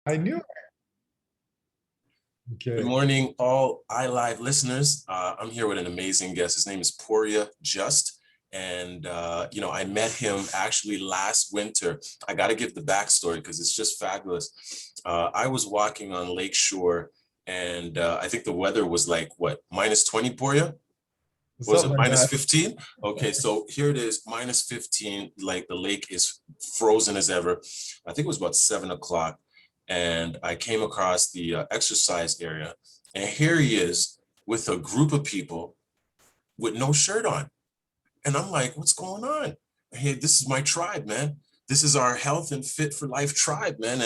I knew. Good Okay. morning, all iLive listeners. I'm here with an amazing guest. His name is Pooria Just. And, I met him actually last winter. I got to give the backstory because it's just fabulous. I was walking on Lakeshore and I think the weather was like, what, -20, Pooria? Was Something it like minus that. 15? Okay, so here it is, -15, like the lake is frozen as ever. I think it was about 7 o'clock. And I came across the exercise area. And here he is with a group of people with no shirt on. And I'm like, what's going on? Hey, this is my tribe, man. This is our health and fit for life tribe, man.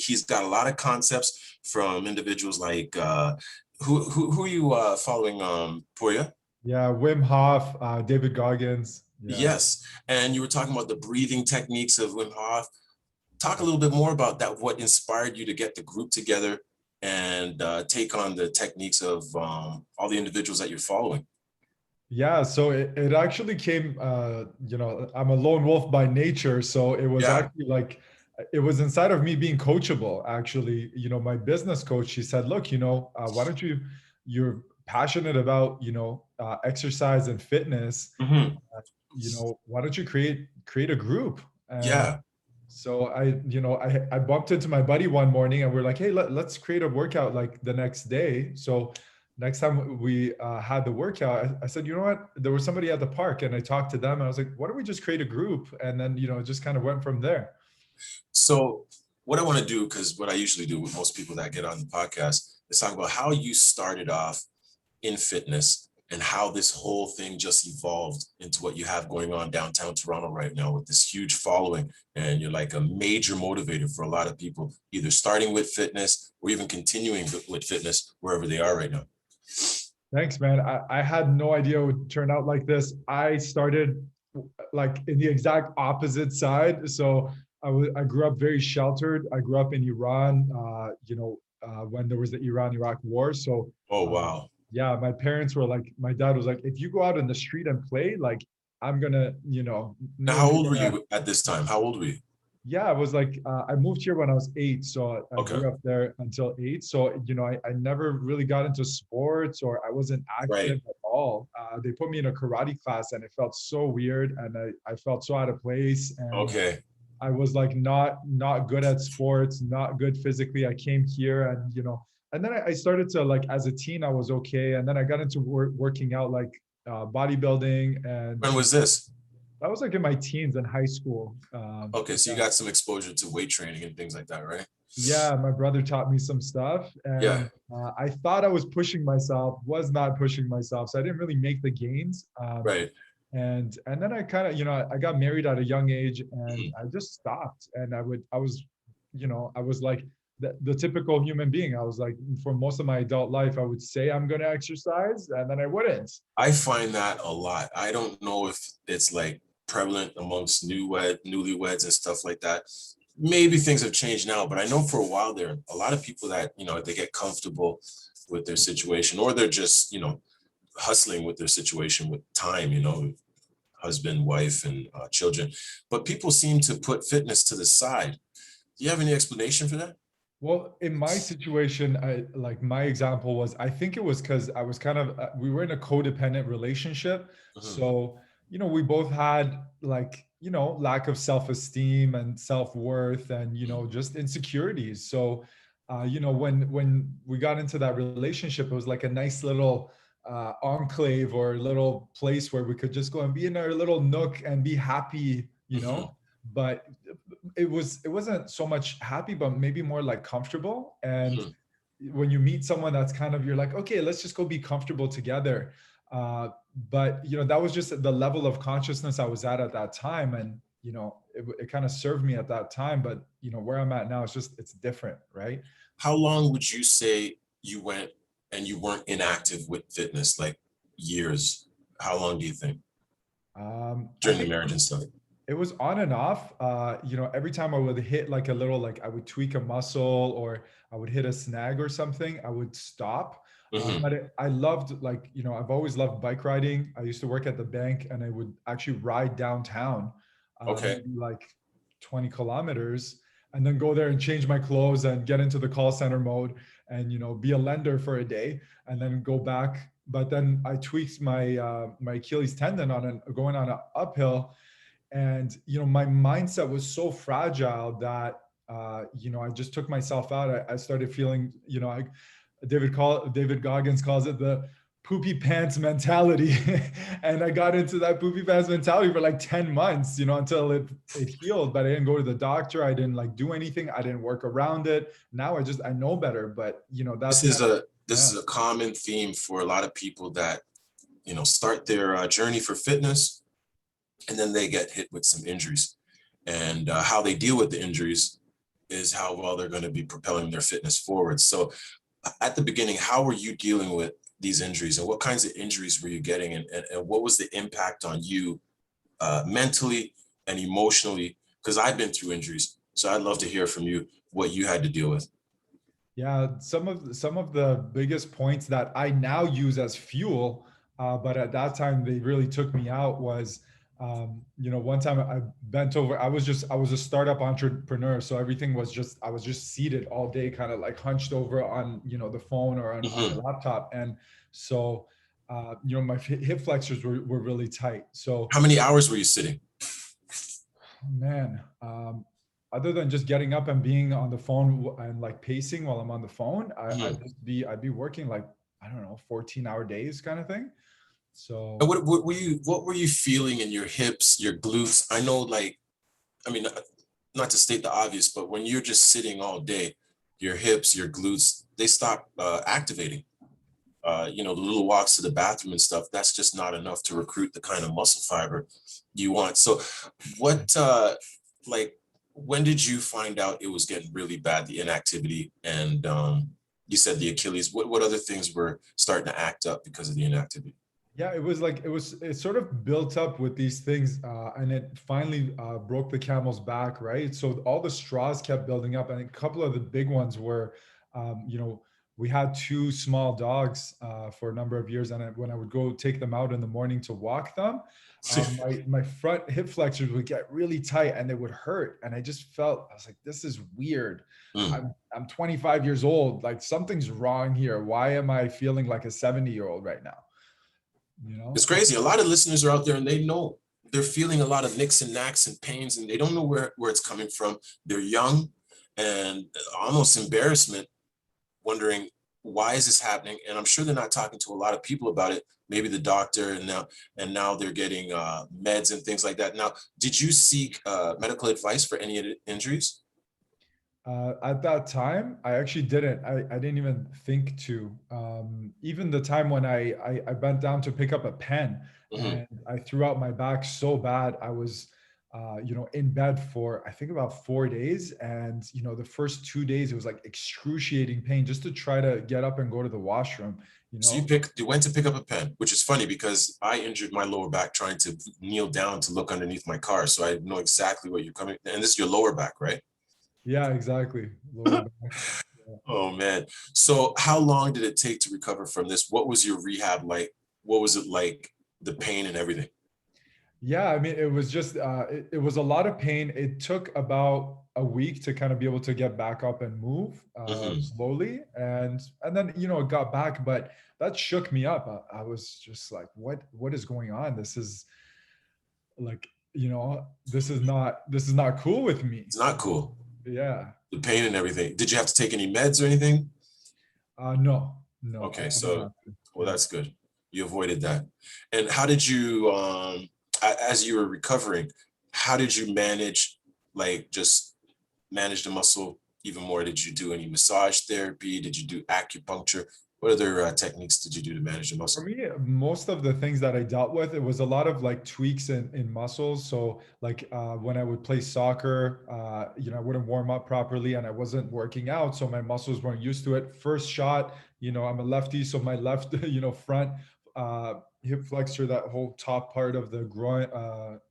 He's got a lot of concepts from individuals like, who are you following, Pooria? Yeah, Wim Hof, David Goggins. Yeah. Yes. And you were talking about the breathing techniques of Wim Hof. Talk a little bit more about that. What inspired you to get the group together and take on the techniques of all the individuals that you're following? Yeah, so it actually came, I'm a lone wolf by nature. So it was Yeah. actually like, it was inside of me being coachable. Actually, my business coach, she said, look, why don't you're passionate about, exercise and fitness. Hmm. Why don't you create a group? And Yeah. so I bumped into my buddy one morning and we're like, hey, let's create a workout like the next day. So next time we had the workout, I said, you know what? There was somebody at the park and I talked to them. And I was like, why don't we just create a group? And then, it just kind of went from there. So what I want to do, because what I usually do with most people that get on the podcast is talk about how you started off in fitness and how this whole thing just evolved into what you have going on downtown Toronto right now with this huge following. And you're like a major motivator for a lot of people, either starting with fitness or even continuing with fitness wherever they are right now. Thanks, man. I had no idea it would turn out like this. I started like in the exact opposite side. So I grew up very sheltered. I grew up in Iran, when there was the Iran-Iraq war. So Oh, uh, wow. yeah, my parents were like, my dad was like, if you go out in the street and play, like I'm gonna, Now, how nearly old were gonna. you at this time? How old were you? Yeah, I was like, I moved here when I was 8, so I Okay. grew up there until 8. So, I never really got into sports or I wasn't active Right. at all. They put me in a karate class and it felt so weird and I felt so out of place and Okay. I was like not good at sports, not good physically. I came here and, and then I started to like as a teen, I was okay. And then I got into working out like bodybuilding and When was this? that was like in my teens and high school. Okay, so you Yeah. got some exposure to weight training and things like that, right? Yeah, my brother taught me some stuff, Yeah. and I thought I was pushing myself, was not pushing myself, so I didn't really make the gains. Right. And then I kind of, I got married at a young age, and Mhm. I just stopped. And I was like the typical human being. I was like, for most of my adult life, I would say I'm going to exercise, and then I wouldn't. I find that a lot. I don't know if it's like prevalent amongst newlyweds and stuff like that. Maybe things have changed now, but I know for a while there, a lot of people that, they get comfortable with their situation or they're just, hustling with their situation with time, husband, wife, and children. But people seem to put fitness to the side. Do you have any explanation for that? Well, in my situation, my example was, I think it was because I was kind of, we were in a codependent relationship. Mhm. So, we both had like, lack of self-esteem and self-worth and, just insecurities. So, when we got into that relationship, it was like a nice little enclave or little place where we could just go and be in our little nook and be happy, Mhm. but it wasn't so much happy but maybe more like comfortable. And Mhm. when you meet someone that's kind of, you're like, okay, let's just go be comfortable together. But that was just the level of consciousness I was at that time. And it kind of served me at that time. But where I'm at now, it's different, right? How long would you say you went and you weren't inactive with fitness, like years? How long do you think I during the think marriage and stuff? it was on and off. Every time I would hit like a little, like I would tweak a muscle or I would hit a snag or something, I would stop. Hmm. I loved, like, I've always loved bike riding. I used to work at the bank and I would actually ride downtown, Okay. maybe like 20 kilometers. and then go there and change my clothes and get into the call center mode and, be a lender for a day and then go back. But then I tweaked my Achilles tendon going on an uphill, and my mindset was so fragile that I just took myself out. I started feeling, David Goggins calls it the poopy pants mentality. And I got into that poopy pants mentality for like 10 months, until it healed. But I didn't go to the doctor. I didn't like do anything. I didn't work around it. Now I know better. But This that's is kind of, a this yeah. is a common theme for a lot of people that start their journey for fitness, and then they get hit with some injuries, and how they deal with the injuries is how well they're going to be propelling their fitness forward. So at the beginning, how were you dealing with these injuries, and what kinds of injuries were you getting, and what was the impact on you mentally and emotionally? Because I've been through injuries, so I'd love to hear from you what you had to deal with. Yeah, some of the biggest points that I now use as fuel, but at that time they really took me out was, one time I bent over. I was a startup entrepreneur, so everything was just I was just seated all day, kind of like hunched over on the phone or on my Mhm. laptop, and so my hip flexors were really tight. So How many hours were you sitting? man, other than just getting up and being on the phone and like pacing while I'm on the phone, Mhm. I'd be working like, I don't know, 14-hour days kind of thing. And So what were you feeling in your hips, your glutes? I know, like, I mean, not to state the obvious, but when you're just sitting all day, your hips, your glutes, they stop activating. The little walks to the bathroom and stuff, that's just not enough to recruit the kind of muscle fiber you want. So what, like, when did you find out it was getting really bad, the inactivity? And you said the Achilles. What other things were starting to act up because of the inactivity? yeah, it sort of built up with these things, and it finally broke the camel's back, right? So all the straws kept building up, and a couple of the big ones were, we had two small dogs for a number of years, and when I would go take them out in the morning to walk them, my front hip flexors would get really tight and they would hurt, and I was like, this is weird. Mm. I'm 25 years old, like something's wrong here. Why am I feeling like a 70-year-old right now? It's And crazy. A lot of listeners are out there and they know they're feeling a lot of nicks and knacks and pains, and they don't know where it's coming from. They're young and almost embarrassment, wondering why is this happening? And I'm sure they're not talking to a lot of people about it. Maybe the doctor, and now they're getting meds and things like that. Now, did you seek medical advice for any of the injuries? at that time, I actually didn't. I didn't even think to. Even the time when I bent down to pick up a pen Mhm. and I threw out my back so bad, I was, in bed for I think about 4 days. And, the first 2 days, it was like excruciating pain just to try to get up and go to the washroom, you So you know? pick you went to pick up a pen, which is funny because I injured my lower back trying to kneel down to look underneath my car. So I know exactly what you're coming. And this is your lower back, right? Yeah, exactly. Lower back. Yeah. Oh man. So how long did it take to recover from this? What was your rehab like? What was it like? The pain and everything. Yeah, I mean, it was just it was a lot of pain. It took about a week to kind of be able to get back up and move Mhm. slowly, and then it got back, but that shook me up. I was just like, what is going on? This is like, this is not cool with me. It's not cool. Yeah. The pain and everything. Did you have to take any meds or anything? No, no, Okay, I didn't so have to. well, Yeah. that's good. You avoided that. And how did you, as you were recovering, how did you manage, like, just manage the muscle even more? Did you do any massage therapy? Did you do acupuncture? What other techniques did you do to manage the For muscle? me, most of the things that I dealt with, it was a lot of like tweaks in muscles. So like when I would play soccer, I wouldn't warm up properly and I wasn't working out. So my muscles weren't used to it. First shot, I'm a lefty. So my left, front hip flexor, that whole top part of the groin,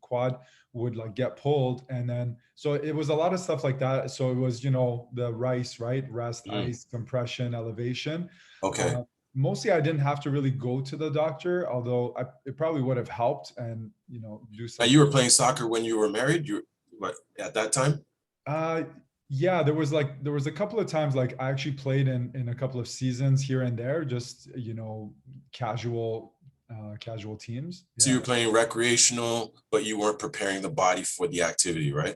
quad would like get pulled. And then, so it was a lot of stuff like that. So it was, the rice, right? Rest, Mm, ice, compression, elevation. okay. Uh, Mostly I didn't have to really go to the doctor, although it probably would have helped and do Now some. you were playing soccer when you were married. You what at that time? Uh, Yeah, there was a couple of times like I actually played in a couple of seasons here and there, just casual casual teams. So you Yeah. were playing recreational, but you weren't preparing the body for the activity, right?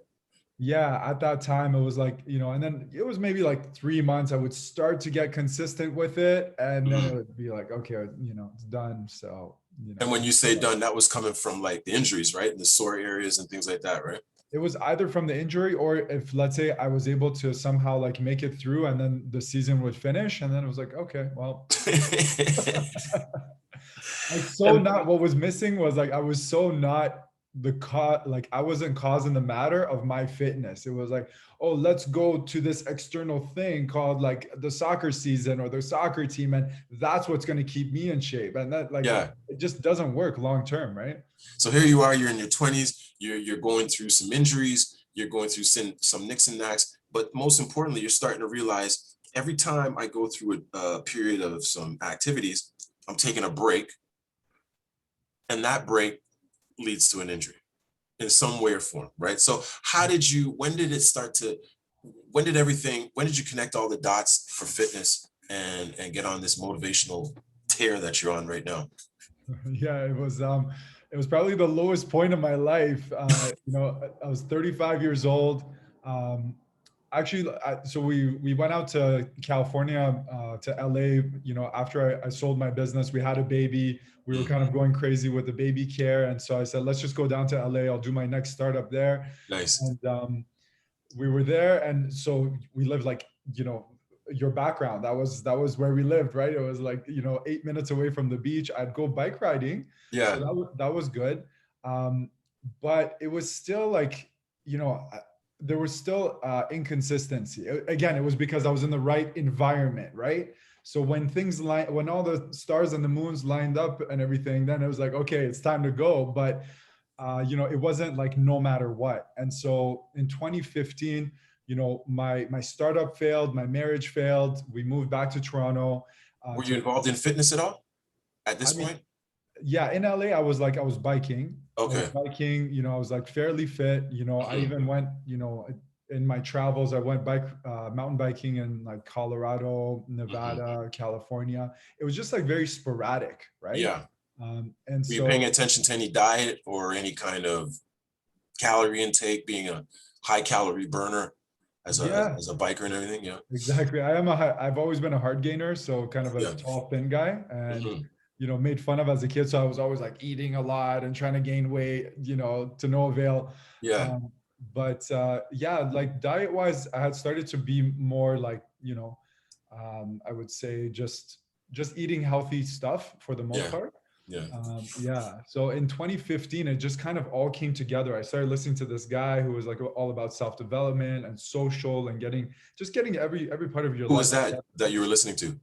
Yeah, at that time it was like, and then it was maybe like 3 months I would start to get consistent with it, and then it Mhm. would be like, okay, it's done. So, And when you say done, that was coming from like the injuries, right? And the sore areas and things like that, right? it was either from the injury, or if, let's say, I was able to somehow like make it through and then the season would finish, and then it was like, okay, well, like, so And not what was missing was like I was so not the cause, like I wasn't causing the matter of my fitness. It was like, oh, let's go to this external thing called like the soccer season or the soccer team, and that's what's going to keep me in shape. And that, like, yeah. it just doesn't work long term, right? So here you are, you're in your 20s, you're going through some injuries, you're going through some nicks and knacks, but most importantly, you're starting to realize every time I go through a period of some activities, I'm taking a break, and that break leads to an injury in some way or form, right? So when did it start to, when did you connect all the dots for fitness and get on this motivational tear that you're on right now? Yeah, it was probably the lowest point of my life. I was 35 years old. Um, actually, so we went out to California, to LA, after I sold my business. We had a baby. We were Mm, kind of going crazy with the baby care, and so I said, let's just go down to LA. I'll do my next startup there. nice. And we were there, and so we lived like, your background, that was where we lived, right? It was like, 8 minutes away from the beach. I'd go bike riding, so Yeah, that was good. um but it was still like, there was still inconsistency. Again, it was because I was in the right environment, right? So when all the stars and the moons lined up and everything, then it was like, okay, it's time to go. But it wasn't like no matter what. And so in 2015, my startup failed, my marriage failed. We moved back to Toronto. were you To involved in fitness at all at I this mean, point? yeah, in LA, I was biking. I was Okay. biking. I was like fairly fit. I Mhm, even went, in my travels, I went mountain biking in like Colorado, mhm. Nevada, California. It was just like very sporadic, right? Yeah. And Were you paying so, attention to any diet or any kind of calorie intake, being a high calorie burner as yeah, as a biker and everything? Yeah. exactly. I've always been a hard gainer, so kind of a Yeah. tall, thin guy, and Mhm. made fun of as a kid. So I was always like eating a lot and trying to gain weight, to no avail. Yeah. Um, but yeah, like diet wise, I had started to be more like, I would say just eating healthy stuff for the most Yeah. part. Yeah. Yeah. So in 2015, it just kind of all came together. I started listening to this guy who was like all about self-development and social and getting every part of your Who was life that together. that you were listening to?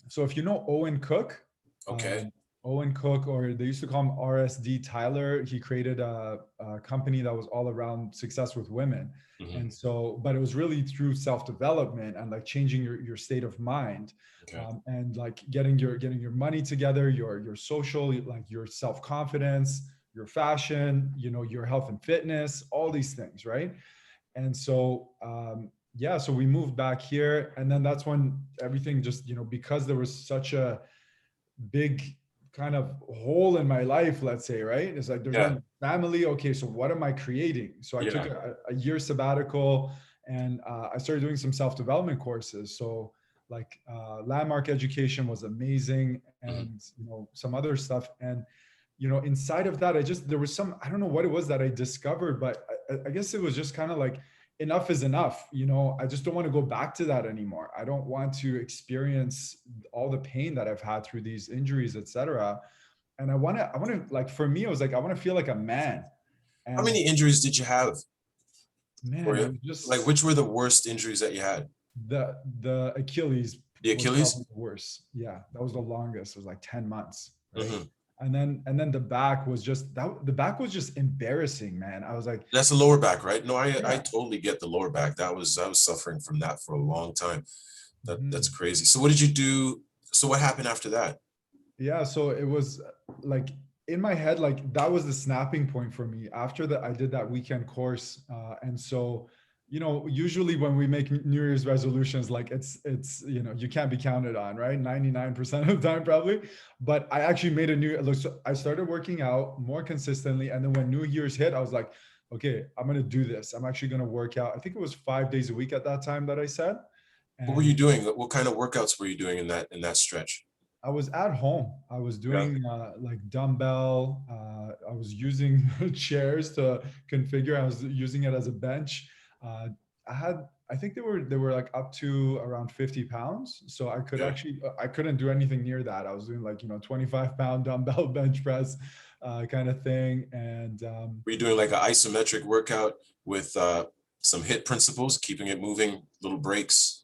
So if you know Owen Cook, Okay. Owen Cook, or they used to call him RSD Tyler, he created a company that was all around success with women. Mhm. And so, but it was really through self-development and like changing your state of mind, Okay. and like getting your money together, your social, like your self-confidence, your fashion, your health and fitness, all these things, right? And so, yeah, so we moved back here, and then that's when everything just, because there was such a big kind of hole in my life, let's say, right? It's like there's Yeah. no family. Okay, so what am I creating? So I took Yeah. a year sabbatical, and I started doing some self-development courses. So like landmark education was amazing, Mhm. and some other stuff. And inside of that, there was some, I don't know what it was that I discovered, but I guess it was just kind of like, enough is enough. I just don't want to go back to that anymore. I don't want to experience all the pain that I've had through these injuries, etc. And I want to, like, for me, it was like, I want to feel like a man. How And many injuries did you have man, for it you? was Like, just which were the worst injuries that you had? the Achilles The was probably Achilles? the worst. Yeah, that was the longest. It was like 10 months, right? Mhm. And then the back was just that the back was just embarrassing, man. I was like, That's the lower back, right? No, I yeah. totally get the lower back. I was suffering from that for a long time. That's Mhm. crazy. So what did you do? So what happened after that? Yeah, so it was like in my head, like that was the snapping point for me. After that, I did that weekend course, and so you know, usually when we make New Year's resolutions, like it's, you know, you can't be counted on, right? 99% of the time, probably. But I actually made a new, look, so I started working out more consistently. And then when New Year's hit, I was like, okay, I'm going to do this. I'm actually going to work out. I think it was 5 days a week at that time that I said. What were you And doing? What kind of workouts were you doing in that stretch? I was at home. I was Yeah. doing like dumbbell. I was using chairs to configure. I was using it as a bench. Uh, I had, I think they were like up to around 50 pounds. So I could Yeah. actually, I couldn't do anything near that. I was doing like, you know, 25-pound dumbbell bench press kind of thing. And Were you doing like an isometric workout with some hit principles, keeping it moving, little breaks?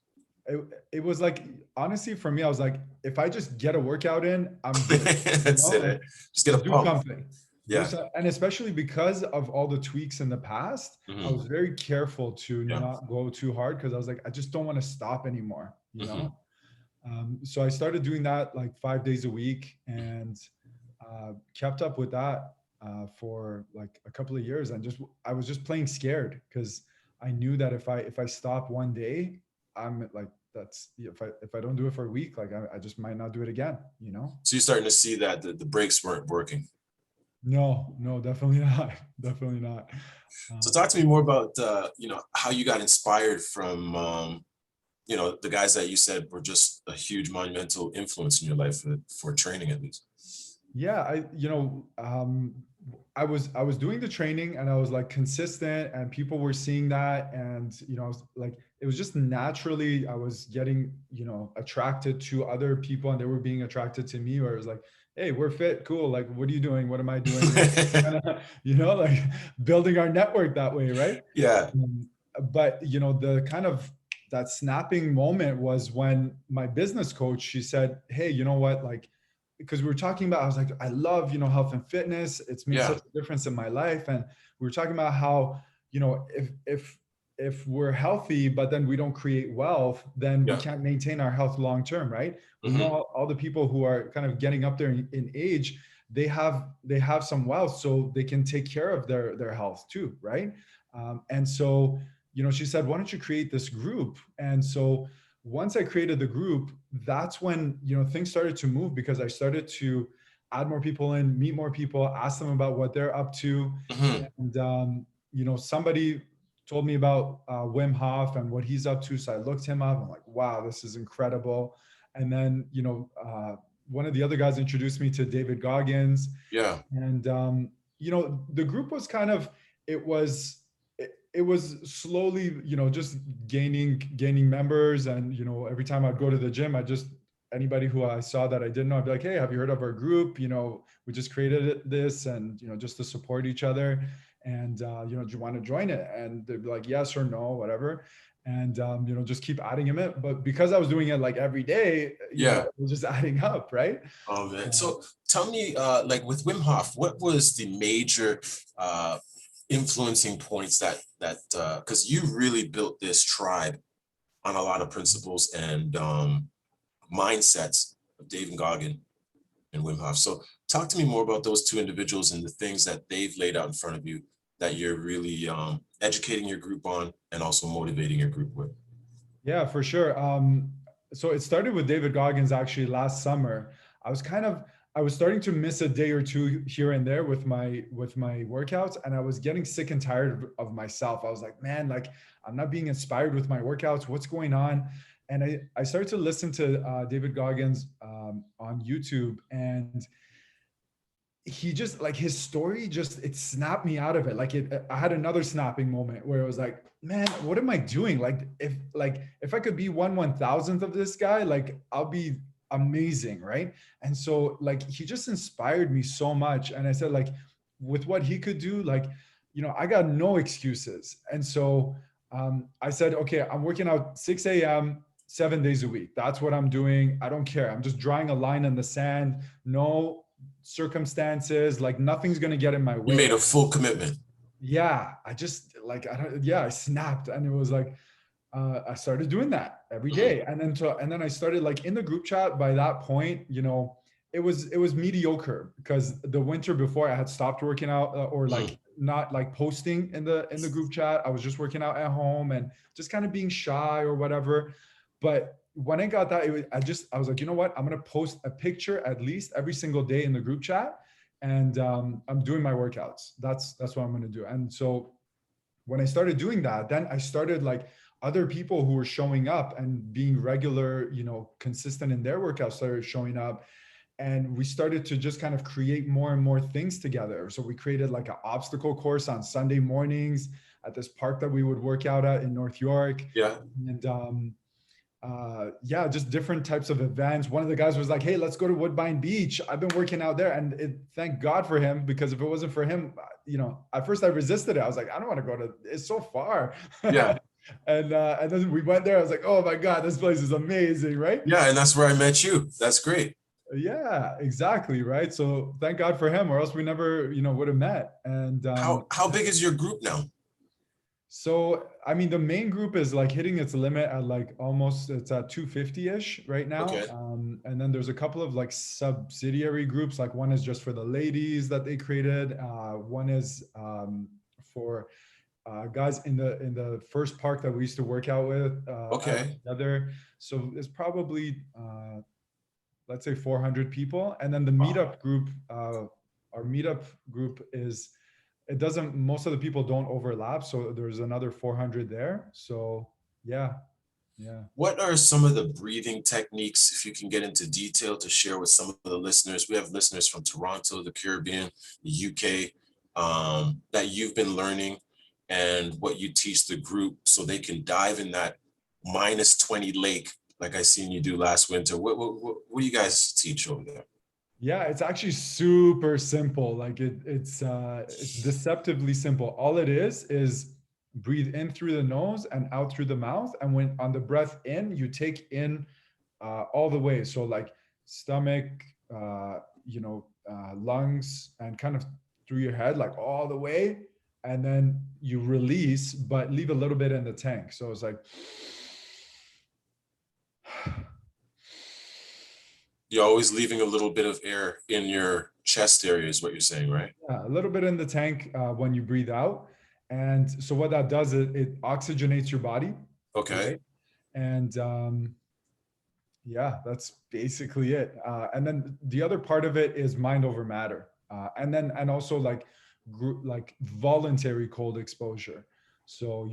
it was like, honestly, for me, I was like, if I just get a workout in, I'm good. You That's know, it. like Just get a do pump. something. Do Yeah. so, and especially because of all the tweaks in the past, I Hmm. was very careful to Yeah. not go too hard because I was like, I just don't want to stop anymore, you Hmm. know? So I started doing that like 5 days a week and kept up with that for like a couple of years. And just, I was just playing scared because I knew that if I stop one day, I'm like, that's, if I don't do it for a week, like I just might not do it again, you know? So you're starting to see that the brakes weren't working. No, no, definitely not. Definitely not. So Um, talk to me more about how you got inspired from the guys that you said were just a huge monumental influence in your life for training at least. yeah, I was doing the training and I was like consistent and people were seeing that. And, you know, I was like, it was just naturally, I was getting, you know, attracted to other people and they were being attracted to me, where it was like, hey, we're fit. Cool. Like, what are you doing? What am I doing? And kinda, you know, like building our network that way. Right. Yeah. Um, but, you know, the kind of that snapping moment was when my business coach, she said, hey, you know what? Like, because we were talking about, I was like, I love, you know, health and fitness. It's made Yeah. such a difference in my life. And we were talking about how, you know, if we're healthy, but then we don't create wealth, then we Yeah. can't maintain our health long term, right? We know Hmm. all the people who are kind of getting up there in age, they have some wealth, so they can take care of their health too, right? And so, you know, she said, why don't you create this group? And so once I created the group, that's when, you know, things started to move because I started to add more people in, meet more people, ask them about what they're up to. Hmm. And, you know, somebody told me about Wim Hof and what he's up to. So I looked him up. I'm like, wow, this is incredible. And then, you know, one of the other guys introduced me to David Goggins. Yeah. And, you know, the group was kind of, it was, it was slowly, you know, just gaining members. And, you know, every time I'd go to the gym, anybody who I saw that I didn't know, I'd be like, hey, have you heard of our group? You know, we just created this, and, you know, just to support each other. And, you know, do you want to join it? And they'd be like, yes or no, whatever. And, you know, just keep adding them in. But because I was doing it like every day, you know, Yeah. it was just adding up, right? Oh man. Uh, So tell me, like with Wim Hof, what was the major influencing points that because you really built this tribe on a lot of principles and mindsets of David Goggin and Wim Hof. So talk to me more about those two individuals and the things that they've laid out in front of you that you're really educating your group on and also motivating your group with. Yeah, for sure. So it started with David Goggins actually last summer. I was kind of I was starting to miss a day or two here and there with my workouts, and I was getting sick and tired of myself. I was like, man, like I'm not being inspired with my workouts. What's going on? And I started to listen to David Goggins on YouTube, and he just like his story just it snapped me out of it. Like I had another snapping moment where it was like, man, what am I doing? If I could be 1/1000th of this guy, like I'll be amazing, right? And so like he just inspired me so much. And I said, like, with what he could do, like, you know, I got no excuses. And so I said, okay, I'm working out 6 a.m 7 days a week. That's what I'm doing. I don't care. I'm just drawing a line in the sand. No circumstances, like nothing's going to get in my You way. made a full commitment. Yeah, I just like I don't yeah, I snapped. And it was like I started doing that every Mhm. day. And then I started like in the group chat. By that point, you know, it was mediocre because the winter before I had stopped working out, or Mhm. like not like posting in the group chat. I was just working out at home and just kind of being shy or whatever. But when I got that, I was like, you know what? I'm gonna post a picture at least every single day in the group chat, and I'm doing my workouts. That's what I'm gonna do. And so when I started doing that, then I started like other people who were showing up and being regular, consistent in their workouts started showing up. And we started to just kind of create more and more things together. So we created like an obstacle course on Sunday mornings at this park that we would work out at in North York. Yeah. And yeah, just different types of events. One of the guys was like, hey, let's go to Woodbine Beach. I've been working out there. And thank God for him, because if it wasn't for him, at first I resisted it. I was like, I don't want to go to, it's so far. Yeah. And then we went there. I was like, oh my God, this place is amazing, right? Yeah. And that's where I met you. That's great. Yeah, exactly. Right. So thank God for him, or else we never, would have met. And How big is your group now? so, I mean, the main group is like hitting its limit at like almost, it's at 250-ish right now. Okay. And then there's a couple of like subsidiary groups. Like one is just for the ladies that they created. One is for guys in the first park that we used to work out with. Okay. Together. So it's probably let's say 400 people. And then the Wow. meetup group, our meetup group is, it doesn't, most of the people don't overlap. So there's another 400 there. So yeah. What are some of the breathing techniques, if you can get into detail, to share with some of the listeners? We have listeners from Toronto, the Caribbean, the UK, that you've been learning, and what you teach the group so they can dive in that -20 lake like I seen you do last winter. What do you guys teach over there? Yeah, it's actually super simple. Like it's deceptively simple. All it is breathe in through the nose and out through the mouth. And when on the breath in, you take in all the way. So like stomach, lungs, and kind of through your head, like all the way. And then you release, but leave a little bit in the tank. So it's like, You're always leaving a little bit of air in your chest area is what you're saying, right? yeah, a little bit in the tank when you breathe out. And so what that does is it oxygenates your body. Okay. Right? And yeah, that's basically it. And then the other part of it is mind over matter. And also like voluntary cold exposure. So,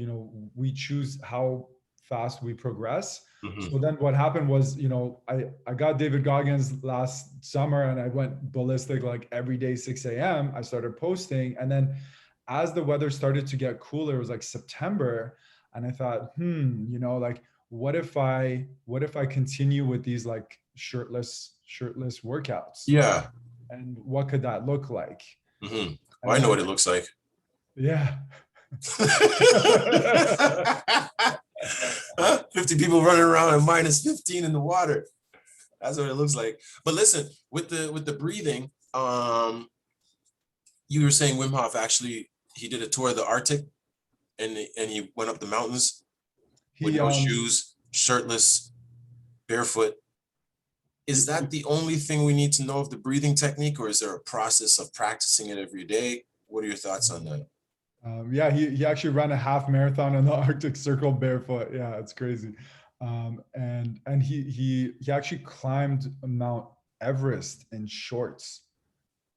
we choose how fast we progress. Mhm. So then what happened was, I got David Goggins last summer and I went ballistic like every day, 6 a.m. I started posting. And then as the weather started to get cooler, it was like September. And I thought, like, what if I continue with these like shirtless workouts? Yeah. And what could that look like? Mm-hmm. Well, I know what it looks like. Yeah. 50 people running around at -15 in the water. That's what it looks like. But listen, with the breathing, you were saying Wim Hof actually, he did a tour of the Arctic and he went up the mountains with no shoes, shirtless, barefoot. Is that the only thing we need to know of the breathing technique, or is there a process of practicing it every day? What are your thoughts on that? Yeah, he actually ran a half marathon in the Arctic Circle barefoot. Yeah, it's crazy. And he actually climbed Mount Everest in shorts.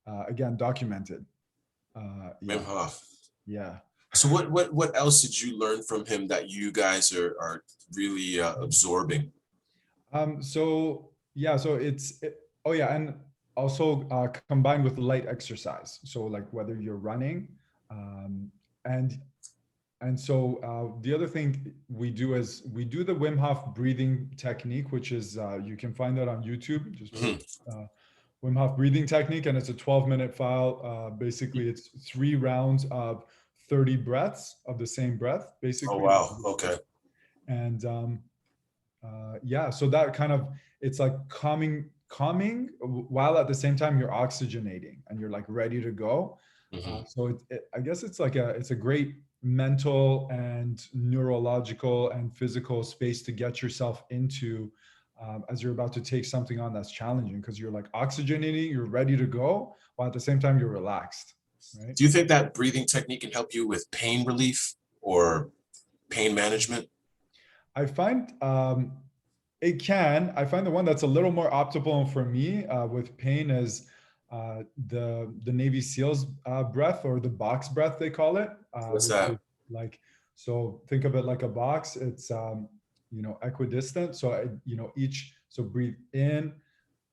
Again, documented. Wim Hof. Yeah. So what else did you learn from him that you guys are really absorbing? So and also combined with light exercise. So like whether you're running, and so the other thing we do is we do the Wim Hof breathing technique, which is you can find that on YouTube. Just Wim Hof breathing technique, and it's a 12-minute file. Basically, it's 3 rounds of 30 breaths of the same breath. Basically. Oh wow. Okay. And yeah, so that kind of, it's like calming while at the same time you're oxygenating and you're like ready to go. So I guess it's like it's a great mental and neurological and physical space to get yourself into as you're about to take something on that's challenging, because you're like oxygenating, you're ready to go, while at the same time you're relaxed. right? Do you think that breathing technique can help you with pain relief or pain management? I find it can. I find the one that's a little more optimal for me with pain is the Navy SEALs breath, or the box breath they call it, What's which is that? like, so think of it like a box. It's equidistant. So so breathe in,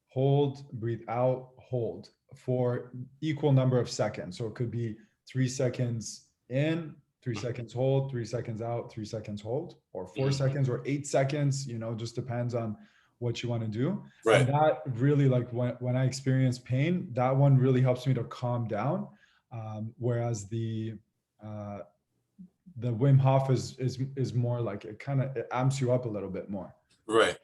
hold, breathe out, hold for equal number of seconds. So it could be 3 seconds in, 3 seconds hold, 3 seconds out, 3 seconds hold, or 4 seconds or 8 seconds, just depends on what you want to do. And Right. that really, like when I experience pain, that one really helps me to calm down. Whereas uh, the Wim Hof is more like it amps you up a little bit more. Right.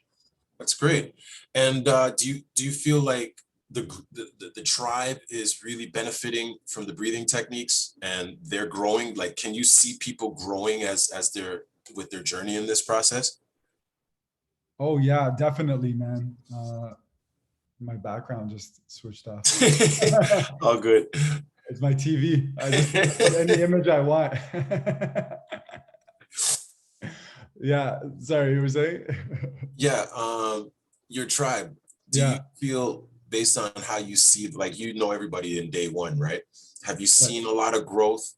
That's great. And do you feel like the tribe is really benefiting from the breathing techniques and they're growing? Like, can you see people growing as they're with their journey in this process? Oh yeah, definitely, man. My background just switched off. All good. It's my TV. I just put any image I want. Yeah, sorry, you were saying? Yeah, your tribe, do you Yeah, feel based on how you see, like, everybody in day one, right? Have you right. seen a lot of growth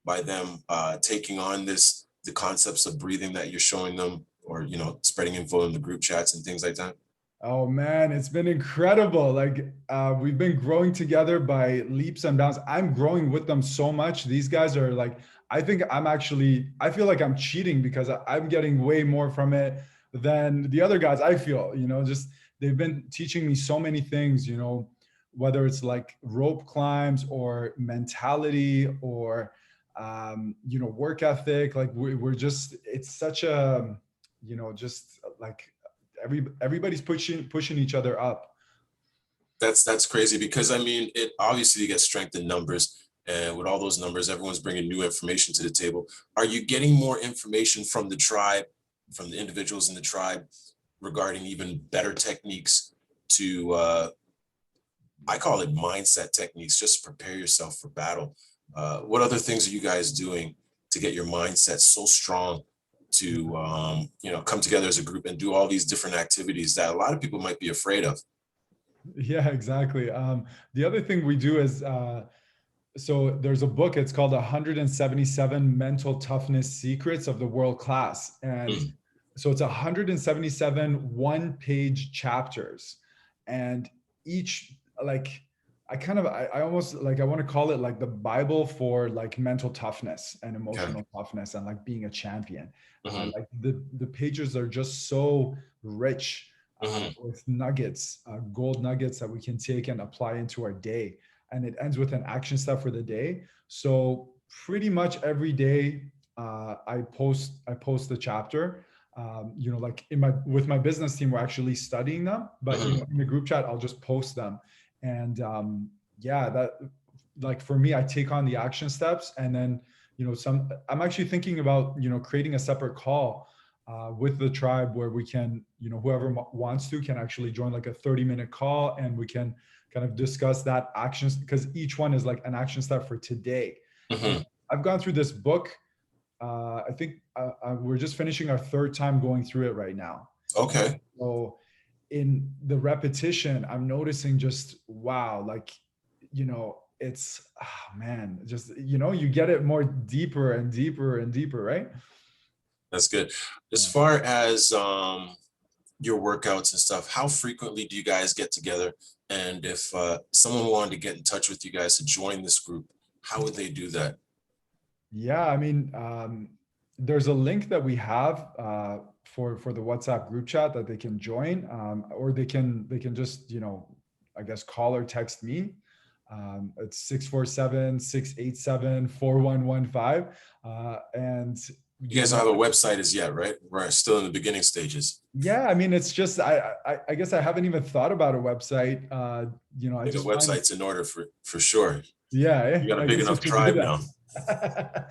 by them taking on the concepts of breathing that you're showing them, or spreading info in the group chats and things like that? Oh man, it's been incredible. Like we've been growing together by leaps and bounds. I'm growing with them so much. These guys are like, I feel like I'm cheating because I'm getting way more from it than the other guys. I feel, just they've been teaching me so many things, whether it's like rope climbs or mentality or work ethic. Like we're just, it's such a, just like everybody's pushing each other up. That's crazy, because I mean, it obviously gets strength in numbers, and with all those numbers, everyone's bringing new information to the table. Are you getting more information from the tribe, from the individuals in the tribe, regarding even better techniques to I call it mindset techniques, just to prepare yourself for battle? What other things are you guys doing to get your mindset so strong to come together as a group and do all these different activities that a lot of people might be afraid of? Yeah, exactly. The other thing we do is so there's a book, it's called 177 Mental Toughness Secrets of the World Class. And Mm, so it's 177 one-page chapters. And each, like, I almost like, I want to call it like the Bible for like mental toughness and okay. emotional toughness and like being a champion. Hmm. Like the pages are just so rich Hmm. with nuggets, gold nuggets that we can take and apply into our day. And it ends with an action step for the day. So pretty much every day, I post the chapter. Like with my business team, we're actually studying them, but Hmm. in the group chat, I'll just post them. And yeah, that, like for me, I take on the action steps, and then I'm actually thinking about creating a separate call with the tribe where we can, whoever wants to can actually join like a 30-minute call, and we can kind of discuss that actions, because each one is like an action step for today. And Hmm. I've gone through this book. I think we're just finishing our third time going through it right now. Okay. So in the repetition, I'm noticing just wow, like it's man, just you get it more deeper and deeper and deeper, right? That's good. As Yeah. far as your workouts and stuff, how frequently do you guys get together? And if someone wanted to get in touch with you guys to join this group, how would they do that? Yeah, I mean, there's a link that we have for the WhatsApp group chat that they can join, or they can just I guess call or text me. It's 647-687-4115, and You guys my, don't have a website as yet, right? We're still in the beginning stages. yeah, I mean, it's just I guess I haven't even thought about a website. I I think a just find, website's in order for sure. yeah, You got a I big guess we enough should do tribe now. that.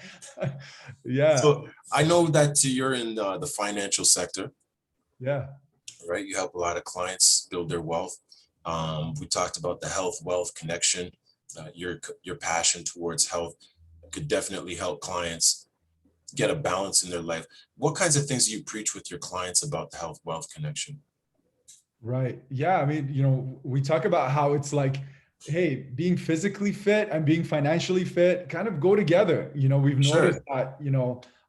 Yeah, So I know that you're in the financial sector, yeah. right? You help a lot of clients build their wealth. We talked about the health wealth connection. your passion towards health could definitely help clients get a balance in their life. What kinds of things do you preach with your clients about the health wealth connection? Right. Yeah. I mean, we talk about how it's like, hey, being physically fit and being financially fit kind of go together. We've noticed Sure. that,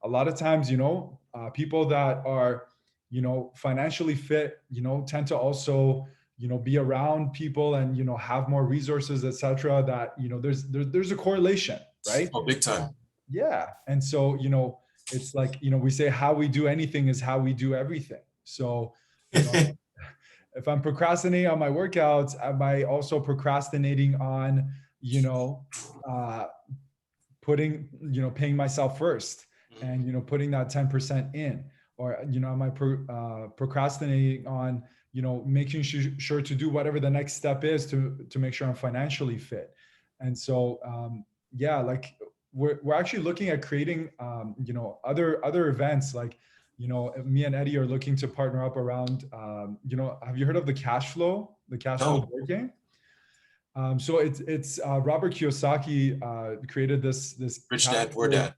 a lot of times, people that are, financially fit, tend to also, be around people and, have more resources, etc. That, there's a correlation, right? Oh, big Uh, time. yeah. And so, it's like, we say how we do anything is how we do everything. So, you know, if I'm procrastinating on my workouts, am I also procrastinating on, you know, uh, paying myself first and, putting that 10% in? Or, am I procrastinating on, making sure to do whatever the next step is to make sure I'm financially fit? And so, yeah, like we're actually looking at creating, other events like, me and Eddie are looking to partner up around, have you heard of the cash flow No, board game? So it's Robert Kiyosaki created this rich cash dad, poor flow. dad.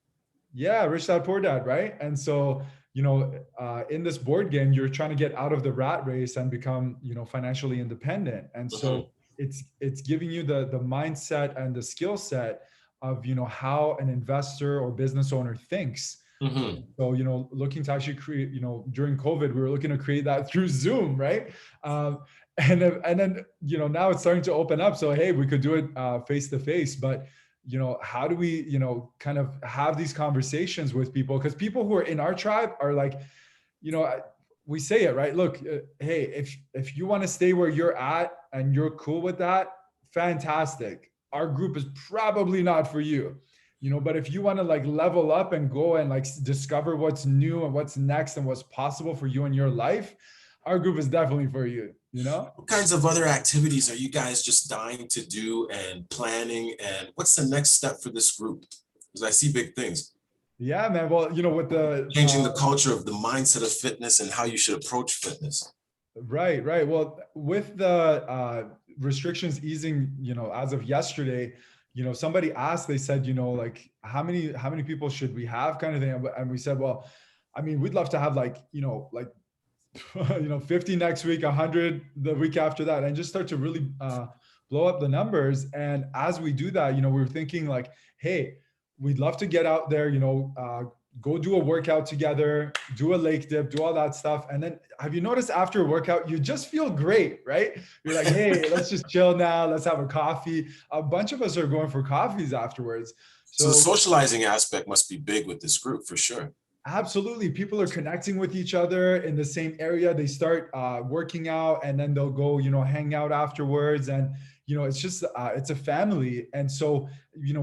Yeah, Rich Dad Poor Dad, right? And so, in this board game, you're trying to get out of the rat race and become, financially independent. And Mhm, so it's giving you the mindset and the skill set of, how an investor or business owner thinks. mhm. So, looking to actually create, during COVID, we were looking to create that through Zoom, right? And then, now it's starting to open up. So, hey, we could do it face to face, but how do we, kind of have these conversations with people? Because people who are in our tribe are like, you know, we say it, right? Look, hey, if you want to stay where you're at and you're cool with that, fantastic. Our group is probably not for you, but if you want to like level up and go and like discover what's new and what's next and what's possible for you in your life, our group is definitely for you. What kinds of other activities are you guys just dying to do and planning? And what's the next step for this group? Because I see big things. Yeah, man. Well, with the Changing the culture of the mindset of fitness and how you should approach fitness. right, right. Well, with the restrictions easing, as of yesterday, somebody asked, they said, like how many people should we have, kind of thing, and we said, well, I mean, we'd love to have like, like 50 next week, 100 the week after that, and just start to really blow up the numbers. And as we do that, we were thinking like, hey, we'd love to get out there, go do a workout together, do a lake dip, do all that stuff. And then have you noticed after a workout, you just feel great, right? You're like, hey, let's just chill now. Let's have a coffee. A bunch of us are going for coffees afterwards. So the So socializing aspect must be big with this group for sure. absolutely. People are connecting with each other in the same area. They start working out and then they'll go, hang out afterwards. And, it's just, it's a family. And so,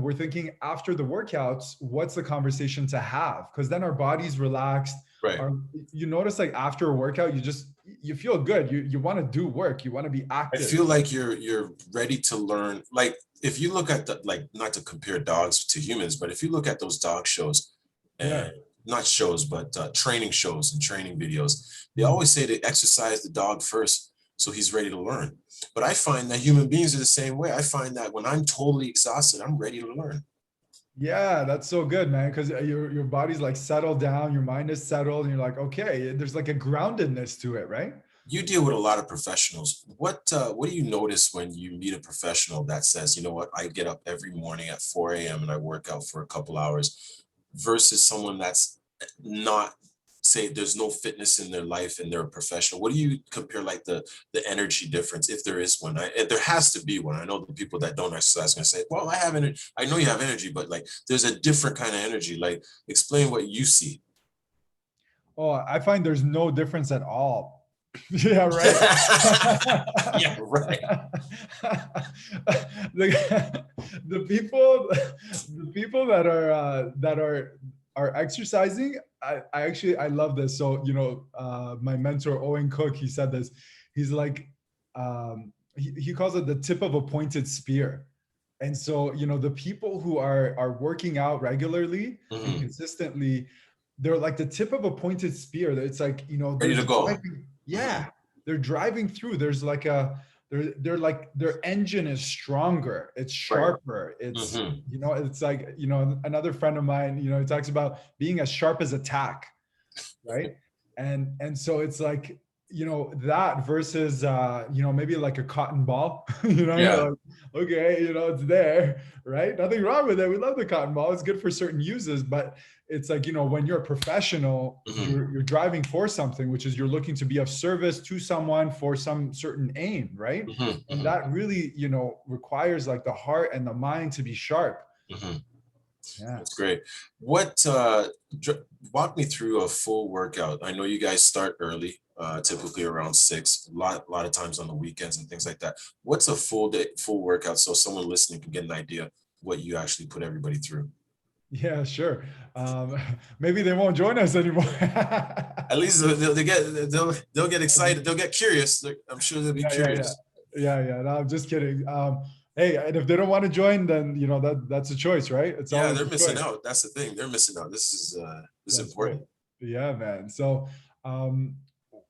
we're thinking after the workouts, what's the conversation to have? Because then our body's relaxed. Right. You notice like after a workout, you feel good. You want to do work. You want to be I active. feel like you're ready to learn. Like if you look at the, like, not to compare dogs to humans, but if you look at those dog shows Yeah. and not shows, but training shows and training videos, they Mm. always say to exercise the dog first so he's ready to learn. But I find that human beings are the same way. I find that when I'm totally exhausted, I'm ready to learn. Yeah, that's so good, man. Because your body's like settled down, your mind is settled, and you're like, okay, there's like a groundedness to it, right? You deal with a lot of professionals. What do you notice when you meet a professional that says, you know what, I get up every morning at 4 a.m. and I work out for a couple hours, versus someone that's not, say there's no fitness in their life and they're a professional? What do you compare, like the energy difference, if there is one? There has to be one. I know the people that don't exercise are gonna say, well, I have energy. I know you have energy, but like there's a different kind of energy. Like explain what you see. Oh, I find there's no difference at all. Yeah, right. Yeah, right. The people that are exercising, I love this. So, my mentor Owen Cook, he said this. He's like, he calls it the tip of a pointed spear. And so, the people who are working out regularly and Mhm. consistently, they're like the tip of a pointed spear. It's like, Ready they're to go. driving. Mhm. Yeah, they're driving through. There's like a they're like, their engine is stronger, it's sharper, it's, you know, it's like, you know, another friend of mine, you know, he talks about being as sharp as a tack, right? And so it's like, you know, that versus you know, maybe like a cotton ball, you know, Yeah. you're like, okay, you know, it's there, right? Nothing wrong with it. We love the cotton ball. It's good for certain uses, but it's like, you know, when you're a professional, you're driving for something, which is you're looking to be of service to someone for some certain aim, right? And that really, you know, requires like the heart and the mind to be sharp. Yeah. That's great. What walk me through a full workout? I know you guys start early, typically around 6, a lot of times on the weekends and things like that. What's a full day, full workout, so someone listening can get an idea what you actually put everybody through? Yeah, sure. Maybe they won't join us anymore. At least they'll get excited. They'll get curious. I'm sure they'll be Yeah, yeah, yeah, curious. yeah. No, I'm just kidding. Hey, and if they don't want to join, then you know that's a choice, right? It's Yeah, always they're a missing choice. out. That's the thing. They're missing out. This is That's important. great. Yeah, man. Um,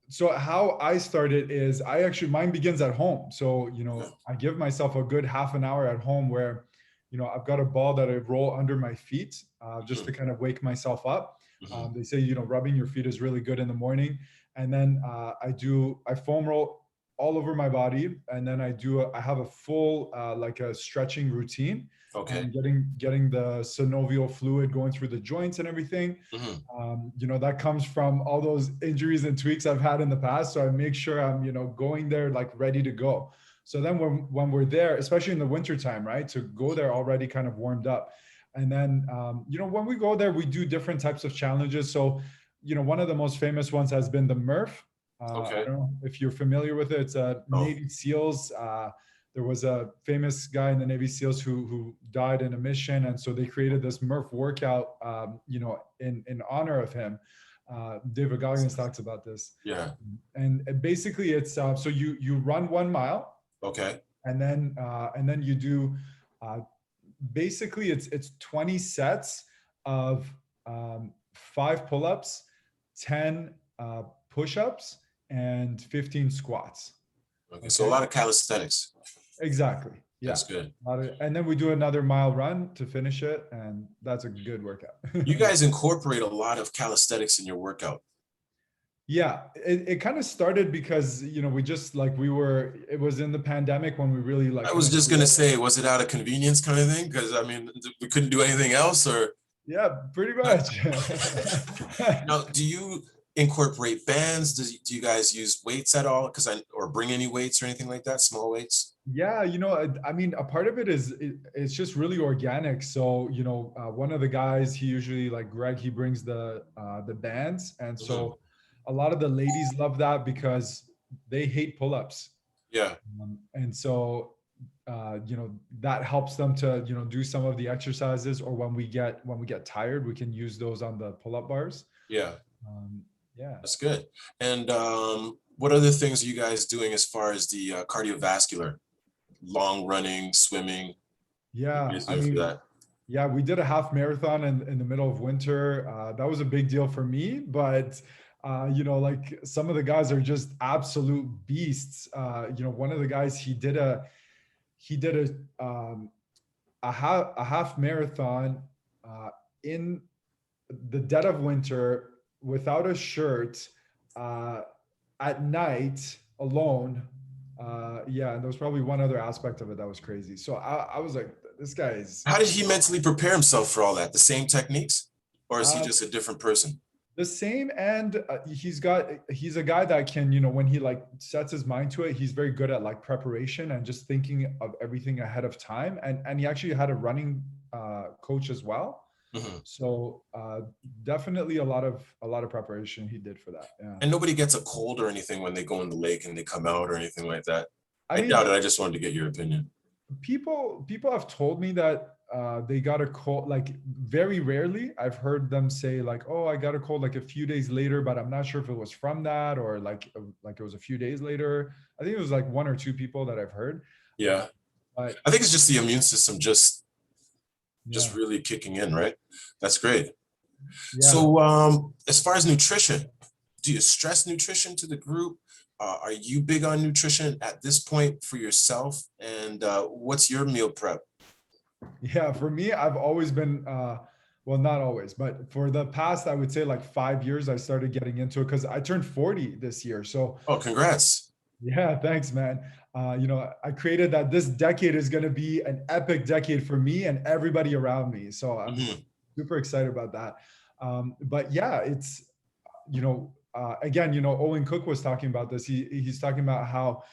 so how I started is I actually, mine begins at home. So, you know, I give myself a good half an hour at home where, you know, I've got a ball that I roll under my feet just to kind of wake myself up. They say, you know, rubbing your feet is really good in the morning. And then I foam roll all over my body. And then I have a full, like a stretching routine. Okay. And getting the synovial fluid going through the joints and everything. You know, that comes from all those injuries and tweaks I've had in the past. So I make sure I'm, you know, going there like ready to go. So then when we're there, especially in the winter time, right, to go there already kind of warmed up. And then, you know, when we go there, we do different types of challenges. So, you know, one of the most famous ones has been the Murph. I don't know if you're familiar with it. It's Navy SEALs. There was a famous guy in the Navy SEALs who died in a mission, and so they created this Murph workout, you know, in honor of him. David Goggins talks about this. Yeah. And basically, it's so you run 1 mile. Okay. And then you do basically it's 20 sets of 5 pull-ups, 10 push-ups, and 15 squats. Okay. So a lot of calisthenics. Exactly. Yeah. That's good. And then we do another mile run to finish it, and that's a good workout. You guys incorporate a lot of calisthenics in your workout. Yeah, it kind of started because, you know, we just like it was in the pandemic when we really like. I was just gonna say, was it out of convenience kind of thing? Because I mean, we couldn't do anything else, or? Yeah, pretty much. Now, do you incorporate bands? Do you guys use weights at all? Or bring any weights or anything like that? Small weights? Yeah, you know, I mean, a part of it is it's just really organic. So, you know, one of the guys, he usually, like Greg, he brings the bands, and so a lot of the ladies love that because they hate pull-ups. Yeah. And so, you know, that helps them to, you know, do some of the exercises, or when we get tired, we can use those on the pull-up bars. Yeah. Yeah. That's good. And what other things are you guys doing as far as the cardiovascular, long running, swimming? Yeah. I mean, yeah, we did a half marathon in the middle of winter. That was a big deal for me, but you know, like some of the guys are just absolute beasts. You know, one of the guys, he did a half marathon in the dead of winter without a shirt at night alone. Yeah, and there was probably one other aspect of it that was crazy. So I was like, this guy is. How did he mentally prepare himself for all that? The same techniques, or is he just a different person? The same, and he's a guy that can, you know, when he like sets his mind to it, he's very good at like preparation and just thinking of everything ahead of time. And he actually had a running coach as well. So definitely a lot of preparation he did for that. Yeah. And nobody gets a cold or anything when they go in the lake and they come out or anything like that. I mean, doubt it. I just wanted to get your opinion. People have told me that they got a cold, like very rarely. I've heard them say like, oh, I got a cold like a few days later, but I'm not sure if it was from that or like it was a few days later. I think it was like 1 or 2 people that I've heard. Yeah. I think it's just the immune system just really kicking in, right? That's great. Yeah. So as far as nutrition, do you stress nutrition to the group? Are you big on nutrition at this point for yourself? And what's your meal prep? Yeah, for me, I've always been, well, not always, but for the past, I would say like 5 years, I started getting into it because I turned 40 this year. So Oh, congrats. yeah, thanks, man. I created that this decade is going to be an epic decade for me and everybody around me. So I'm Mhm. super excited about that. But yeah, it's, again, Owen Cook was talking about this. He's talking about how,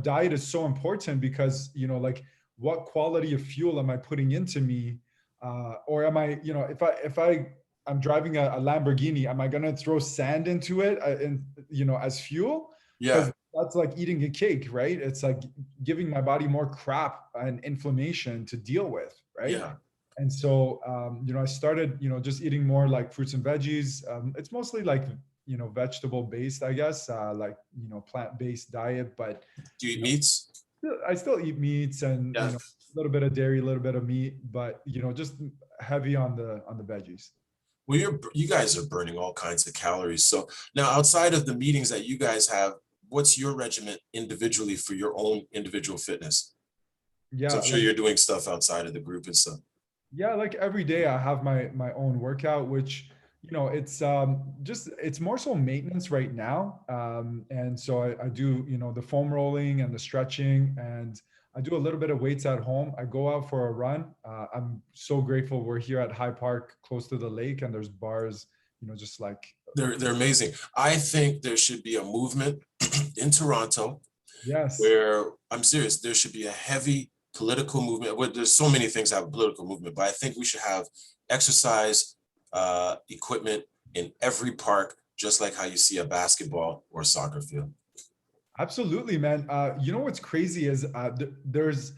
diet is so important because, like what quality of fuel am I putting into me? Or am I, I'm driving a Lamborghini, am I going to throw sand into it as fuel? Yeah, Because that's like eating a cake, right? It's like giving my body more crap and inflammation to deal with, right? yeah. And so, I started, just eating more like fruits and veggies. It's mostly like, vegetable based, I guess, like, plant based diet. But, Do you you eat know, meats? I still eat meats and, Yeah. a little bit of dairy, a little bit of meat, but, just heavy on the veggies. Well, you guys are burning all kinds of calories. So now outside of the meetings that you guys have, what's your regimen individually for your own individual fitness? So Yeah. I'm sure you're doing stuff outside of the group and stuff. Yeah, like every day I have my own workout, which it's just it's more so maintenance right now. And so I do the foam rolling and the stretching, and I do a little bit of weights at home. I go out for a run. I'm so grateful we're here at High Park, close to the lake, and there's bars, just like They're amazing. I think there should be a movement in Toronto yes, where I'm serious, there should be a heavy political movement. Well, there's so many things that have a political movement, but I think we should have exercise equipment in every park, just like how you see a basketball or soccer field. absolutely, man. What's crazy is there's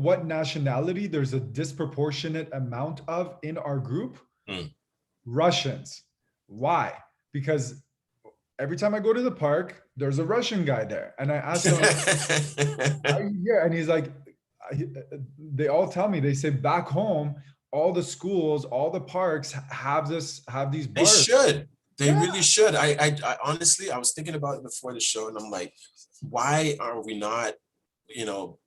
what nationality there's a disproportionate amount of in our group? Mm. Russians. Why? Because every time I go to the park, there's a Russian guy there. And I ask him, why are you here? And he's like, they all tell me, they say back home, all the schools, all the parks have these They bars. should. They Yeah, really should. I honestly, I was thinking about it before the show, and I'm like, why are we not, you know,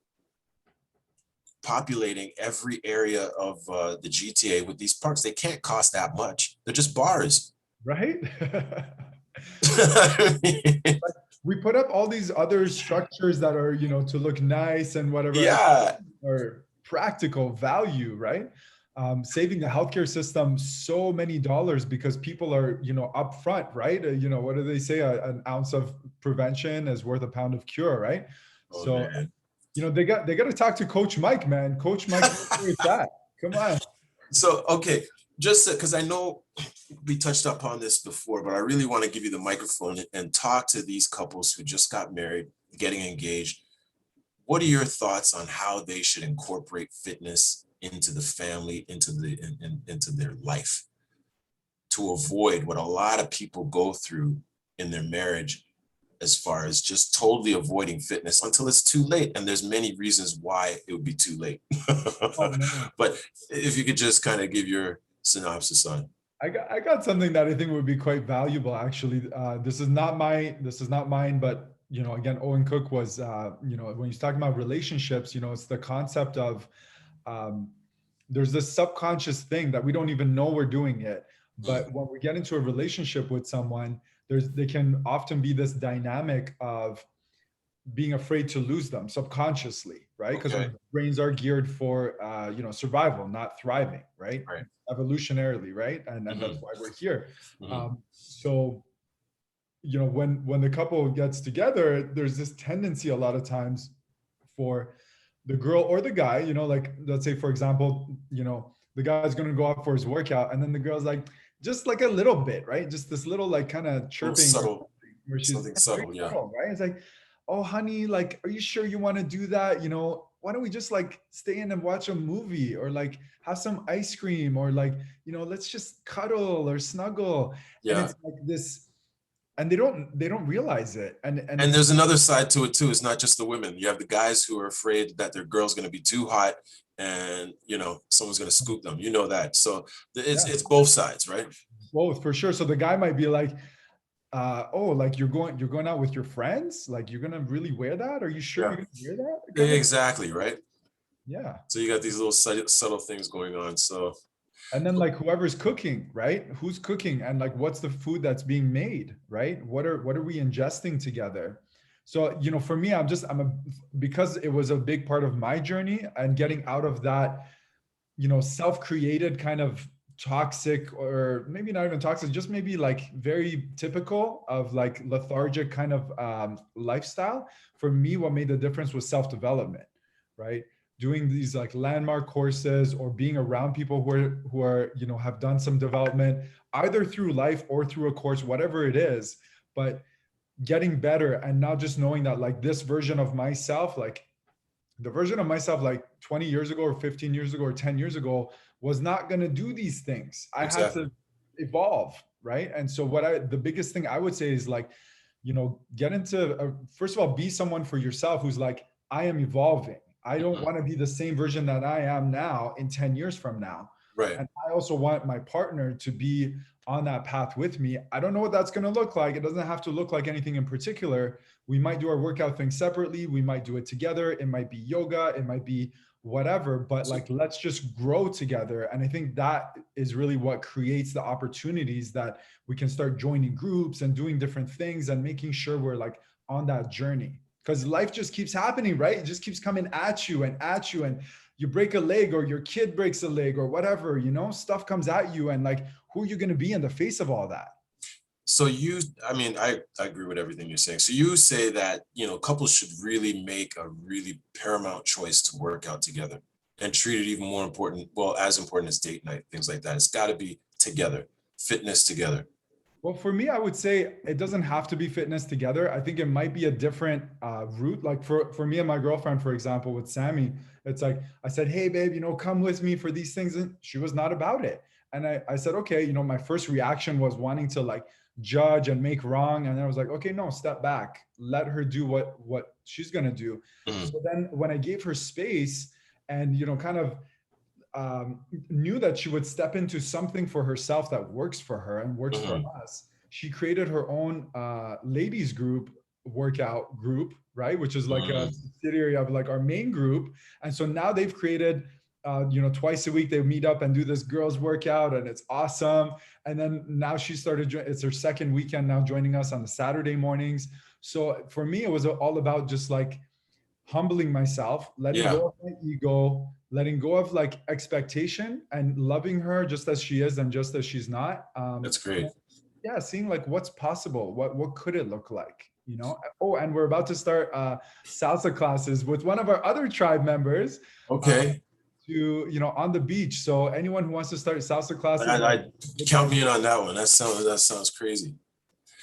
populating every area of the GTA with these parks? They can't cost that much. They're just bars. right? I mean, We put up all these other structures that are, to look nice and whatever, and yeah, or practical value, right? Saving the healthcare system so many dollars because people are, upfront, right? What do they say? An ounce of prevention is worth a pound of cure, right? oh So, man. they got to talk to Coach Mike, man. Coach Mike, where it's at. Come on. So, okay, just because I know we touched upon this before, but I really want to give you the microphone and talk to these couples who just got married, getting engaged. What are your thoughts on how they should incorporate fitness into the family, into their life to avoid what a lot of people go through in their marriage as far as just totally avoiding fitness until it's too late. And there's many reasons why it would be too late. Oh man. But if you could just kind of give your synopsis on. I got something that I think would be quite valuable actually. This is not mine, but again, Owen Cook was when he's talking about relationships, it's the concept of um, there's this subconscious thing that we don't even know we're doing it. Mm, But when we get into a relationship with someone, they can often be this dynamic of being afraid to lose them subconsciously, right? Because okay, our brains are geared for survival, not thriving, right? right. Evolutionarily, right? And that's Hmm. why we're here. Hmm. So when the couple gets together, there's this tendency a lot of times for the girl or the guy, like let's say for example, the guy's going to go out for his workout, and then the girl's like, just like a little bit, right? Just this little like kind of A little chirping or subtle, something where she's something very subtle, yeah. subtle, right? It's like, oh honey, like, are you sure you want to do that? Why don't we just like stay in and watch a movie, or like have some ice cream, or like, let's just cuddle or snuggle. And Yeah. it's like this, and they don't realize it, and And it's there's another side to it too. It's not just the women. You have the guys who are afraid that their girl's going to be too hot and, someone's going to scoop them. You know that. So it's yeah, it's both sides, right? both for sure. So the guy might be like, oh, like you're going out with your friends? Like you're gonna really wear that? Are you sure Yeah, you're gonna wear that? Kind of, exactly, right? yeah. So you got these little subtle things going on. So And then like whoever's cooking, right? Who's cooking and like what's the food that's being made, right? What are we ingesting together? So, for me, because it was a big part of my journey and getting out of that, self-created kind of toxic, or maybe not even toxic, just maybe like very typical of like lethargic kind of lifestyle. For me, what made the difference was self-development, right? Doing these like landmark courses or being around people who are have done some development either through life or through a course, whatever it is, but getting better and not just knowing that like this version of myself, like the version of myself like 20 years ago or 15 years ago or 10 years ago was not going to do these things. I had exactly. to evolve, right? And so the biggest thing I would say is like, get into first of all, be someone for yourself who's like, I am evolving. I don't Mhm. want to be the same version that I am now in 10 years from now. Right. And I also want my partner to be on that path with me. I don't know what that's going to look like. It doesn't have to look like anything in particular. We might do our workout thing separately. We might do it together. It might be yoga. It might be whatever, but So like, let's just grow together. And I think that is really what creates the opportunities that we can start joining groups and doing different things and making sure we're like on that journey. Because life just keeps happening, right? It just keeps coming at you and at you. And you break a leg or your kid breaks a leg or whatever, stuff comes at you. And like, who are you going to be in the face of all that? So I mean, I agree with everything you're saying. So you say that, couples should really make a really paramount choice to work out together and treat it even more important, well, as important as date night, things like that. It's got to be together, fitness together. Well, for me, I would say it doesn't have to be fitness together. I think it might be a different route. Like for me and my girlfriend, for example, with Sammy, it's like I said, hey, babe, come with me for these things. And she was not about it. And I said, okay, my first reaction was wanting to like judge and make wrong. And then I was like, okay, no, step back. Let her do what she's going to do. Mhm. So then when I gave her space and, kind of knew that she would step into something for herself that works for her and works for Mhm. us. She created her own ladies group workout group, right? Which is like a Mhm. subsidiary of like our main group. And so now they've created, twice a week they meet up and do this girls workout, and it's awesome. And then now she started, it's her second weekend now joining us on the Saturday mornings. So for me, it was all about just like humbling myself, letting Yeah, go of my ego, letting go of like expectation and loving her just as she is and just as she's not. that's And great. yeah, seeing like what's possible, what could it look like. Oh, and we're about to start salsa classes with one of our other tribe members Okay. to on the beach. So anyone who wants to start salsa classes, I, like I count me in on that one. That sounds crazy.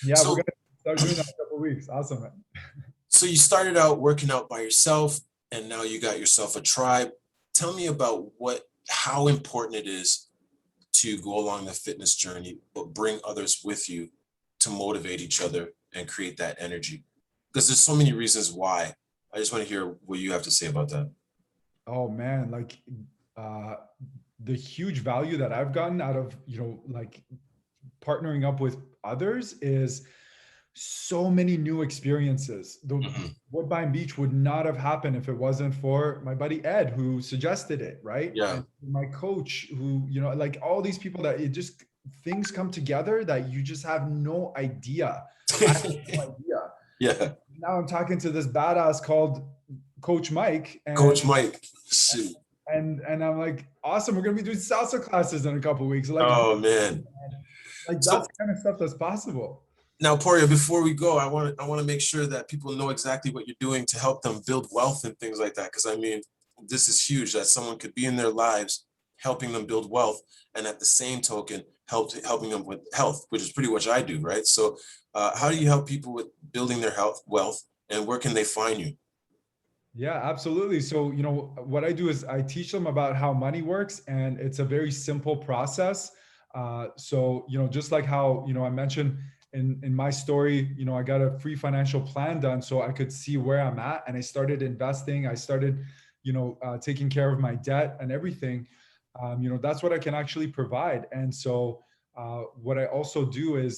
yeah, we're So gonna start doing that in a couple of weeks. Awesome, man. So you started out working out by yourself, and now you got yourself a tribe. Tell me about how important it is to go along the fitness journey, but bring others with you to motivate each other and create that energy. Because there's so many reasons why. I just want to hear what you have to say about that. Oh man, like uh the huge value that I've gotten out of, like partnering up with others is so many new experiences. The Mhm. Woodbine Beach would not have happened if it wasn't for my buddy Ed who suggested it, right? Yeah. And my coach who, like all these people that it just things come together that you just have no idea. I had no idea. Yeah. Now I'm talking to this badass called Coach Mike, Coach Mike. Shoot. and I'm like, awesome, we're gonna be doing salsa classes in a couple of weeks. Oh man. Like that's So the kind of stuff that's possible. now, Pooria, before we go, I want to make sure that people know exactly what you're doing to help them build wealth and things like that. Because I mean, this is huge that someone could be in their lives helping them build wealth, and at the same token, helping them with health, which is pretty much I do, right? So, how do you help people with building their health, wealth, and where can they find you? Yeah, absolutely. So, what I do is I teach them about how money works, and it's a very simple process. So, just like how, I mentioned in my story, I got a free financial plan done so I could see where I'm at, and I started investing. I started, taking care of my debt and everything. That's what I can actually provide. And so, what I also do is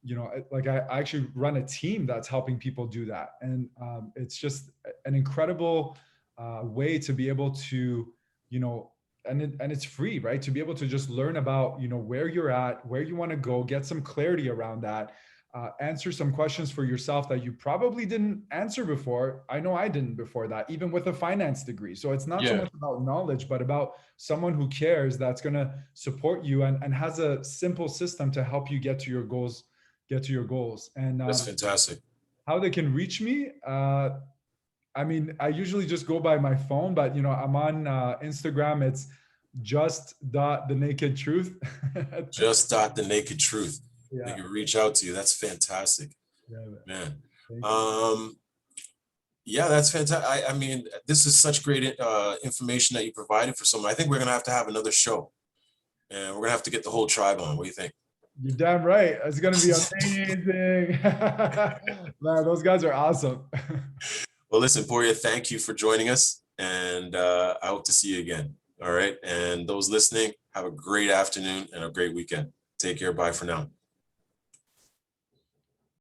You know, like I actually run a team that's helping people do that. And it's just an incredible way to be able to, you know, and it's free, right? To be able to just learn about, you know, where you're at, where you want to go, get some clarity around that, answer some questions for yourself that you probably didn't answer before. I know I didn't before that, even with a finance degree. So it's not so Yeah, much about knowledge, but about someone who cares, that's going to support you and has a simple system to help you get to your goals, And that's fantastic. how they can reach me. I mean, I usually just go by my phone, but you know, I'm on Instagram. It's just dot the naked truth. Just dot the naked truth. They Yeah. can reach out to you. That's fantastic, Yeah, man. man. Thank you. Um, yeah, that's fantastic. I mean, this is such great information that you provided for someone. I think we're gonna have to have another show, and we're gonna have to get the whole tribe on. What do you think? You're damn right. It's gonna be amazing. Man, those guys are awesome. Well, listen, Pooria, thank you for joining us, and I hope to see you again. All right, and those listening, have a great afternoon and a great weekend. Take care. Bye for now.